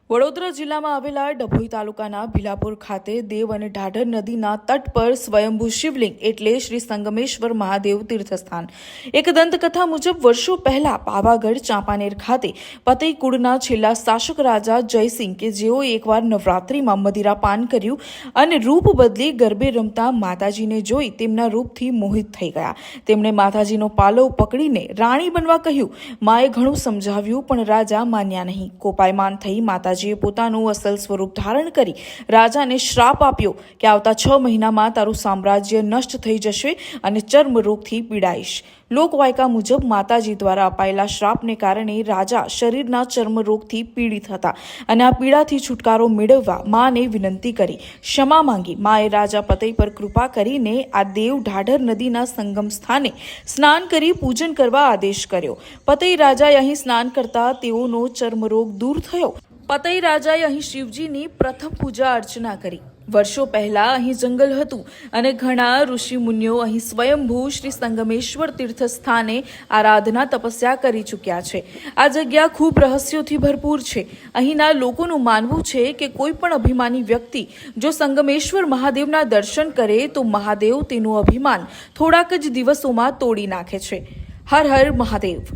વડોદરા જિલ્લામાં આવેલા ડભોઈ તાલુકાના ભીલાપુર ખાતે દેવ અને ઢાઢર નદીના તટ પર સ્વયંભૂ શિવલિંગ એટલે શ્રી સંગમેશ્વર મહાદેવ તીર્થસ્થાન. એક દંતકથા મુજબ વર્ષો પહેલા પાવાગઢ ચાંપાનેર ખાતે પતઈ કુળના છેલ્લા શાસક રાજા જયસિંહ કે જેઓ એકવાર નવરાત્રિમાં મદિરાપાન કર્યું અને રૂપ બદલી ગરબે રમતા માતાજીને જોઈ તેમના રૂપથી મોહિત થઈ ગયા. તેમણે માતાજીનો પાલવ પકડીને રાણી બનવા કહ્યું. માએ ઘણું સમજાવ્યું પણ રાજા માન્યા નહીં. કોપાયમાન થઈ માતાજીએ પોતાનું અસલ સ્વરૂપ ધારણ કરી રાજાને શ્રાપ આપ્યો કે આવતા 6 મહિનામાં તારું સામ્રાજ્ય નષ્ટ થઈ જશે અને ચર્મરોગથી પીડાઈશ. લોકવાયકા મુજબ માતાજી દ્વારા અપાયેલા શ્રાપને કારણે રાજા શરીરના ચર્મરોગથી પીડિત હતા અને આ પીડાથી છુટકારો મેળવવા માને વિનંતી કરી ક્ષમા માંગી. માએ રાજા પતઈ પર કૃપા કરીને આ દેવ ઢાઢર નદીના સંગમ સ્થાને સ્નાન કરી પૂજન કરવા આદેશ કર્યો. પતઈ રાજાએ અહીં સ્નાન કરતા તેઓનો ચર્મરોગ દૂર થયો. પતઈ રાજાએ અહીં શિવજીની પ્રથમ પૂજા અર્ચના કરી. વર્ષો પહેલા અહીં જંગલ હતું અને ઘણા ઋષિ મુનિઓ અહીં સ્વયંભૂ શ્રી સંગમેશ્વર તીર્થ સ્થાને આરાધના તપસ્યા કરી ચૂક્યા છે. આ જગ્યા ખૂબ રહસ્યોથી ભરપૂર છે. અહીંના લોકોનું માનવું છે કે કોઈ પણ અભિમાની વ્યક્તિ જો સંગમેશ્વર મહાદેવના દર્શન કરે તો મહાદેવ તેનું અભિમાન થોડાક જ દિવસોમાં તોડી નાખે છે. હર હર મહાદેવ.